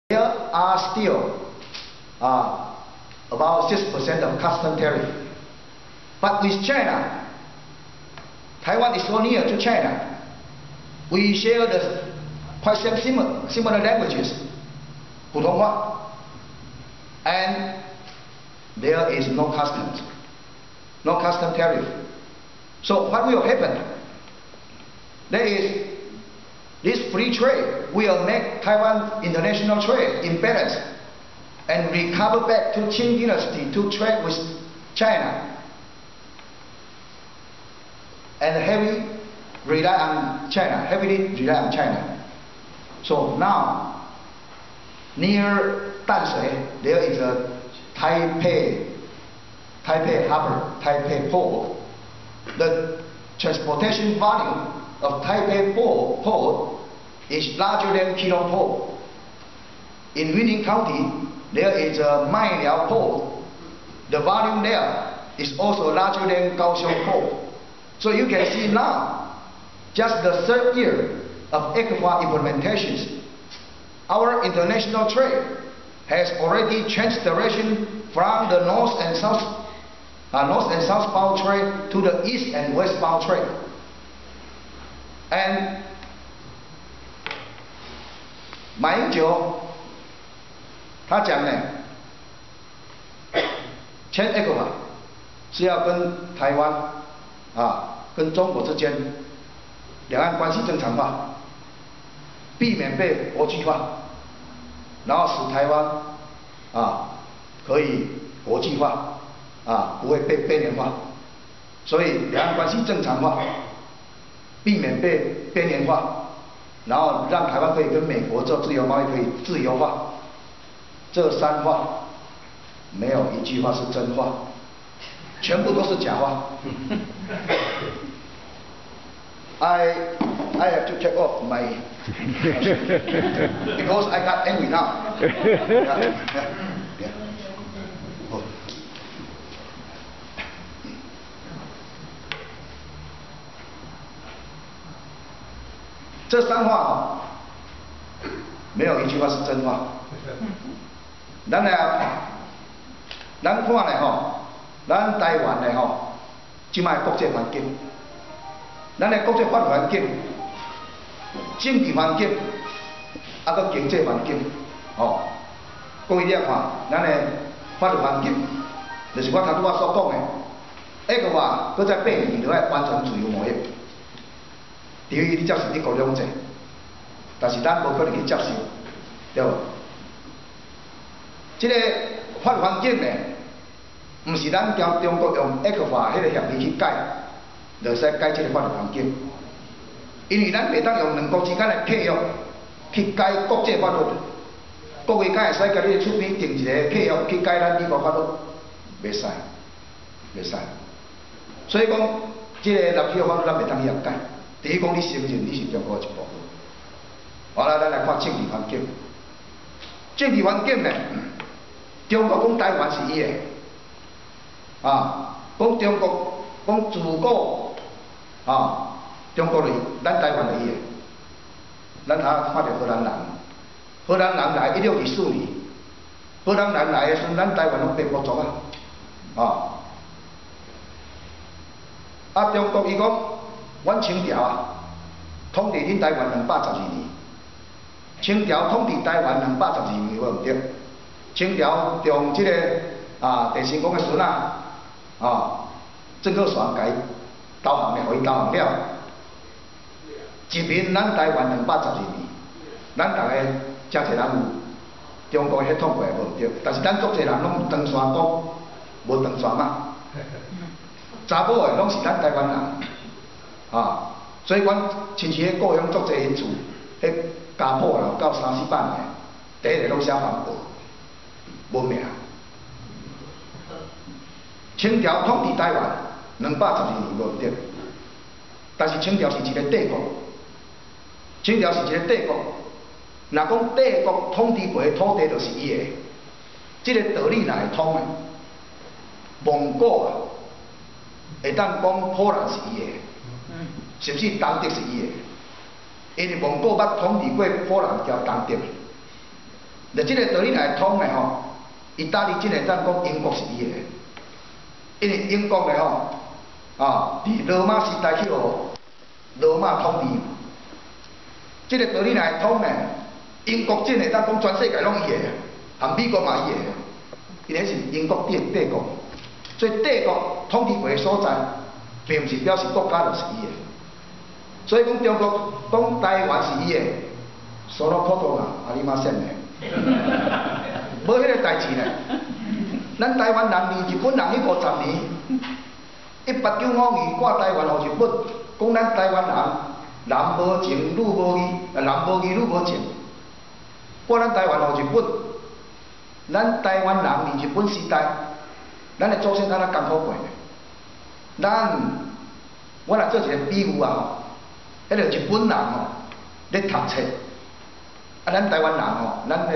There are still about 6% of custom tariff. But with China, Taiwan is so near to China. We share the quite similar languages, 普通话, and there is no customs, no custom tariff. So what will happen? There is this free trade will make Taiwan international trade imbalance and recover back to Qing dynasty to trade with China and heavily rely on China. So now, near Danshui, there is a Taipei harbor, Taipei port. The transportation volume of Taipei port is larger than Keelung Port. In Yunnan County, there is a Mailiao Port. The volume there is also larger than Kaohsiung Port. So you can see now, just the third year of ECFA implementations, our international trade has already changed direction from the north and southbound trade to the east and westbound trade. And 马英九他讲呢，签 ECFA 是要跟台湾跟中国之间两岸关系正常化，避免被国际化，然后使台湾可以国际化不会被边缘化，所以两岸关系正常化，避免被边缘化，然后让台湾可以跟美国做自由贸易，可以自由化。这三话没有一句话是真话，全部都是假话。I have to take off my because I got angry now. Oh. 这三话没有一句话是真话。咱看咱台湾的即卖国际环境，咱的国际法律环境、政治环境，搁经济环境，各位你看，咱的法律环境，就是我头拄仔所讲的，ECFA搁再8年就要完全自由贸易。除非你接受一国两制，但是咱无可能去接受，对无？这个法律环境呢，唔是咱中国用 ECFA 迄个协议去改，就使改这个法律环境。因为咱袂当用两国之间的契约去改国际法律，国会敢会使叫你出面定一个契约去改咱美国法律，袂使，袂使。所以讲，这个南区的法律咱袂当去改。第一讲，你承认你是中国一部分。好啦，咱来看政治环境。政治环境呢，中国讲台湾是伊的，讲中国讲自古中国的咱台湾的伊的。咱看到荷兰人，荷兰人来1624年，荷兰人来的时候，咱台湾拢被剥夺中国伊讲。阮清朝统治恁台湾212年，清朝统治台湾212年无毋对，清朝从这个郑成功的孙郑克爽甲伊投降了，互伊投降了，殖民咱台湾212年，咱大家真侪人有中国血统过来无毋对，但是咱足侪人拢有长线讲，无长线嘛，查某的拢是咱台湾人。所以阮亲戚的故乡足侪因厝，迄家谱有到3、400年，第一个拢写黄埔，文明。清朝统治台湾212年无毋对，但是清朝是一个帝国，清朝是一个帝国。若讲帝国统治过的土地就是伊的，这个道理若会通的，蒙古会当讲波兰是伊的。甚至东德是伊的，因为蒙古捌统治过波兰交东德，就这个道理来通的吼，意大利真会当讲英国是伊的，因为英国的吼伫罗马时代去互罗马统治，这个道理来通的，英国真会当讲全世界拢伊的，含美国嘛伊的，因为是英国帝国，所以帝国统治过的所在，并毋是表示国家就是伊的，所以讲中国讲台湾是伊的，所罗普多啦，阿里马线的。无迄个代志呢。咱台湾人离日本人迄50年，1895年挂台湾互日本，讲咱台湾人男无情，女无义，男无义，女无情，挂咱台湾互日本。咱台湾人离日本时代，咱的祖先安怎艰苦过呢？我来做一个比喻啊，迄个日本人吼咧读册。咱台湾人吼，咱的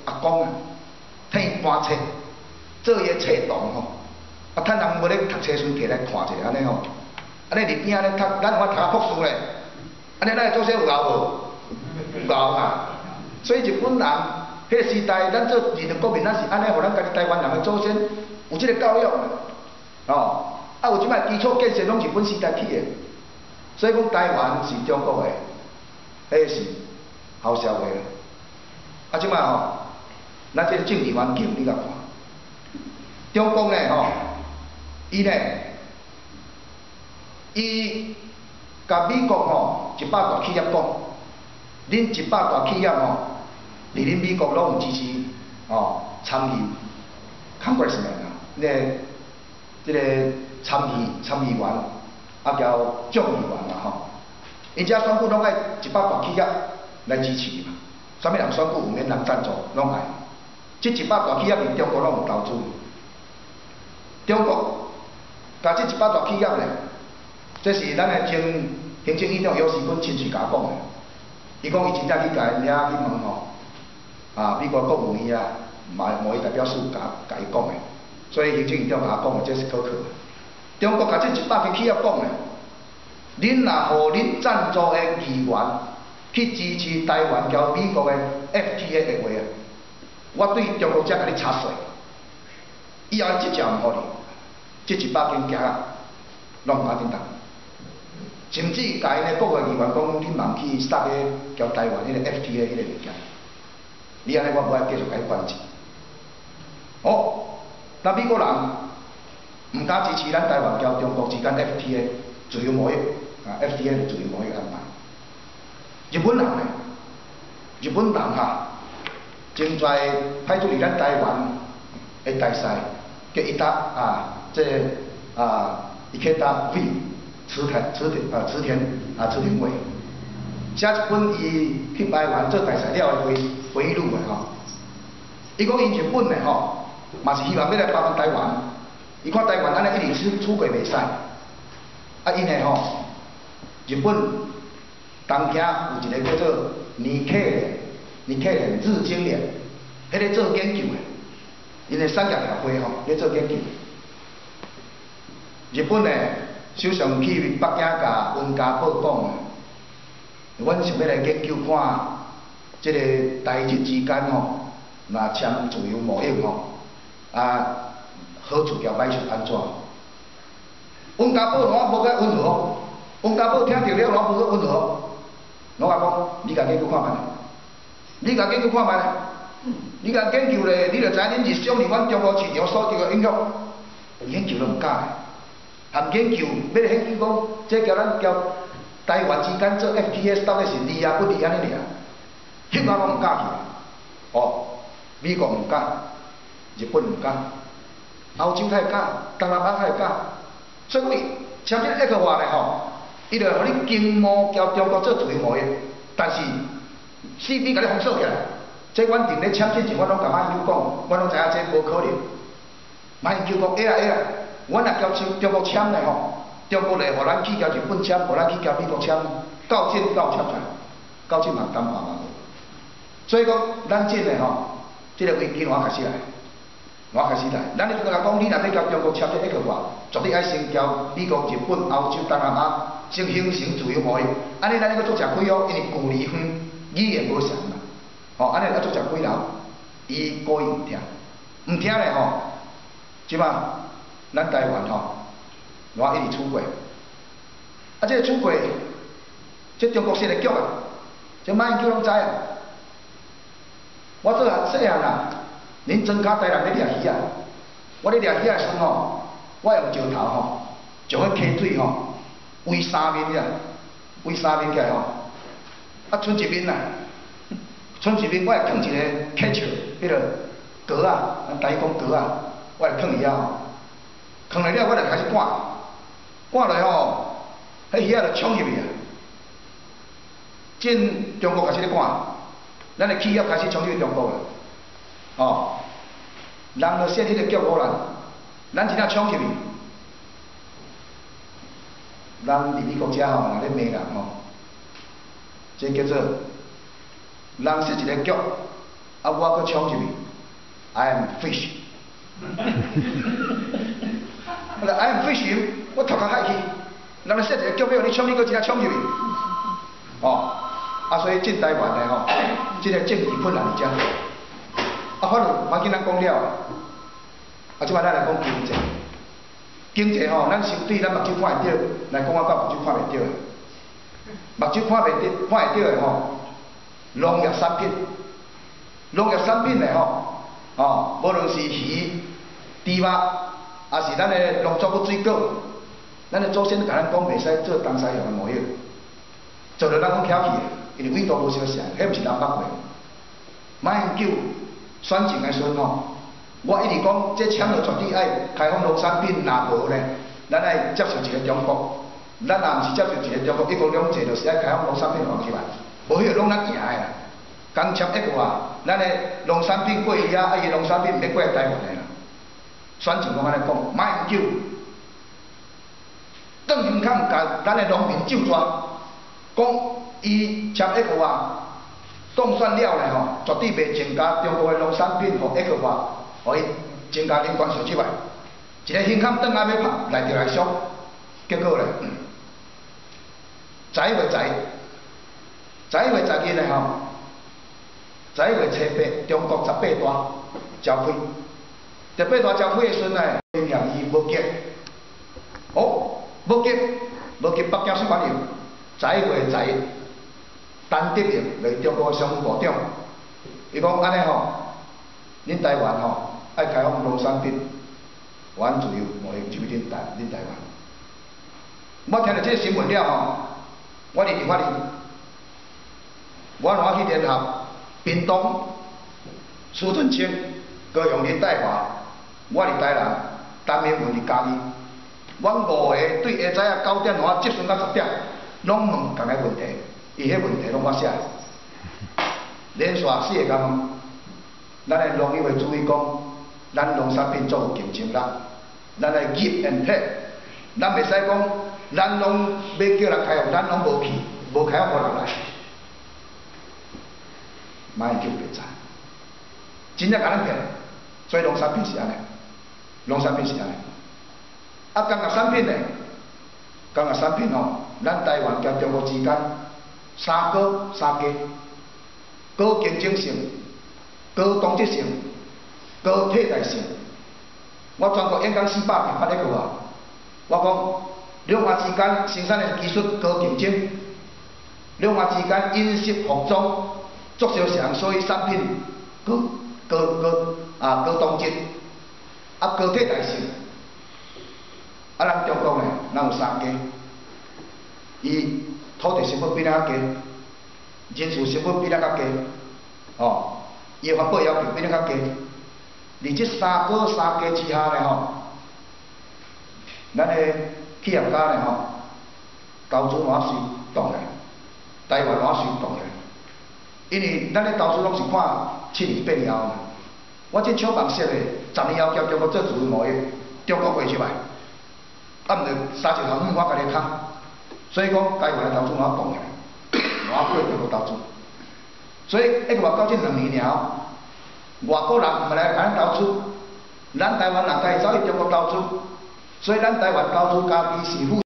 阿公啊，替伊搬册，做伊的册童吼。趁人无咧读册时，摕来看者，安尼吼。安尼伫边仔咧读，咱有法读博士咧。安尼咱的祖先有熬无？有熬啊。所以日本人迄个时代，咱做二等国民，咱是安尼，互咱家己台湾人的祖先有即个教育哦。有即摆基础建设拢日本时代起的，所以讲台湾是中国的，迄是。后社会啊，即摆吼，咱这个政治环境你甲看，中国呢吼，伊甲美国吼100大企业讲，恁100大企业吼，伫恁美国拢有支持参议 Congressman 啊，即个参议员啊叫众议员嘛吼，因遮选举拢爱100大企业。来支持嘛，啥物人选举有免人赞助，拢爱。这100大企业伫中国拢有投资。中国甲这100大企业咧，这是咱的行政院长尤世坤亲自甲我讲的。伊讲伊真正去甲因遐去问吼，美国国务院啊，贸易代表处甲伊讲的，所以行政院长甲我讲的，这是可靠的。中国甲这100间企业讲的，恁若互恁赞助的议员。去支持台湾交美国的 FTA 的话啊，我对中国才甲你插水，以后即只毋互你，这100间行啊，拢毋敢点动，甚至甲因的国会议员讲，你茫去杀个交台湾迄个 FTA 迄个物件，你安尼我无爱继续甲你关注。那美国人毋敢支持咱台湾交中国之间 FTA 自由贸易FTA 是自由贸易安排。日本人呢？日本人真侪派出伫咱台湾的大使，叫伊克达 V 池田伟，写一本伊去台湾做大使了的回忆录的吼。伊讲因日本的吼，嘛是希望要来帮台湾。伊看台湾安尼一直出轨袂使，因的吼，日本。东京有一个叫做尼克连日经连，迄个做研究的，因的产业协会吼，咧做研究。日本的首相去北京甲温家宝讲，阮想要来研究看，即个台日之间吼，若签自由贸易吼，好处交歹处安怎？温家宝拢无甲温和，温家宝听着了拢无个温和。我讲，你甲研究看觅，你甲研究看觅，你甲研究咧，你就知影恁日常伫阮中国市场所受的影响。研究都毋敢的，含研究要研究讲，这交咱交台湾之间做 FTA 到底是利啊不利安尼尔，迄我拢毋敢去。美国毋敢，日本毋敢，欧洲太敢，东南亚太敢，所以签这个ECFA咧吼。伊就互你经贸交中国做自由贸易，但是4B甲你封锁起来，这阮伫咧签之前，我拢甲马英九讲，我拢知影这无可能。马英九讲，会啊，阮若交中国签咧吼，中国来互咱去交日本签，互咱去交美国签，到签出来，到签嘛干嘛嘛。所以讲，咱这个吼，这个危机我开始来，咱咧就甲讲，你若要交中国签这个话，绝对爱先交美国、日本、欧洲、东南亚。先形成自由贸易，安尼咱个做食亏哦，因为距离远，语言无相嘛，安尼咱做食亏了，伊故意唔听，唔听咧吼，即摆咱台湾吼，我一直出轨，啊，这个出轨，这中国式的剧啊，这马英九拢知啊。我做细汉啊，恁庄脚台人咧掠鱼啊，我咧掠鱼的时阵吼，我用石头吼，将迄溪水吼围三面啊，围三面起来吼，啊，剩一面啊。剩一面，我会放一个溪球，迄个格啊，咱台语讲格啊，我会放伊啊吼，放来了，我就开始赶，赶来吼，迄鱼仔就冲入去啊。进中国开始咧赶，咱的企业开始冲入中国了，哦，人就说你咧叫我人，咱真正冲入去，咱入去国家吼，若咧骂人吼，这叫做。人是一个脚，啊，我去冲入去 ，I am fish 。我来 I am fish， 我头壳海去，人说一个脚要你冲，你搁真正冲入去，哦，啊，所以进台湾的吼，这个政治困难伫遮，啊，反正嘛紧咱讲了，啊，即摆咱来讲经济，经济吼，咱先对咱目睭看会到，来讲到目睭看袂到的，目睭看会到的吼。农业产品，农业产品嘞吼，哦，无论是鱼、猪肉，也是咱的农作物水果，咱的祖先都甲咱讲袂使做东西洋的模样，做着咱讲巧气的，因为纬度无相像，迄毋是南北过。马英九选情的时阵吼，我一直讲，这签了绝对爱开放农产品，若无呢，咱爱接受一个中国，咱若毋是接受一个中国，一国两制就是爱开放农产品放起来。无迄个拢咱赢的啦，刚签一个话，咱的农产品过去啊，伊农产品毋免过来台湾的啦。选情讲安尼讲，马英九，邓云康甲咱的农民救抓，讲伊签一个话，当选了咧吼，绝对袂增加中国的农产品和一个话，互伊增加人权收入来。一个胸坎转啊要拍，来着来俗，结果咧，知袂知？11月10日嘞吼，11月初8，中国18大召开，18大召开的时阵呢，名义无结，哦，无结北京水管业11月10日单得令为中国商务部长，伊讲安尼吼，恁台湾吼爱开放农产品，完自由贸易就恁台湾。我听到这个新闻了吼，我伫法律。我去联合屏东、苏俊清、高雄林泰华，我是台南，陈明文伫嘉义。阮5个对下早啊9点钟接顺到10点，拢问同个问题，伊迄问题拢我写。连续4个工，咱的农业会注意讲，咱农产品做有竞争力，咱来 give and take， 咱袂使讲，咱拢要叫人开放，咱拢无去，无开放无人来。马英九袂知，真正甲咱骗，所以农产品是安尼，农产品是安尼。啊，工业产品呢？工业产品吼，咱台湾甲中国之间三高三低，高竞争性、高同质性、高替代性。我全国演讲400遍发迄句话，我讲两岸之间生产的技术高竞争，两岸之间饮食服装。足相像，所以产品高同质，啊高替代性。啊，咱中国呢，咱有三家，伊土地成本比咱较低，人事成本比咱较低，哦，伊的环保要求比咱较低。伫这三家之下呢吼，咱的企业家呢吼，投资偌随动的，台湾偌随动的。因为咱咧投资拢是看7年8年后嘛，我这厂房设的10年后叫中国做自由贸易，中国过出来，啊毋着3石头我家己砍，所以讲台湾的投资我动起来，我过中国投资，所以一个到这2年了，外国人毋来甲咱投资，咱台湾人家己走去中国投资，所以咱台湾投资家己是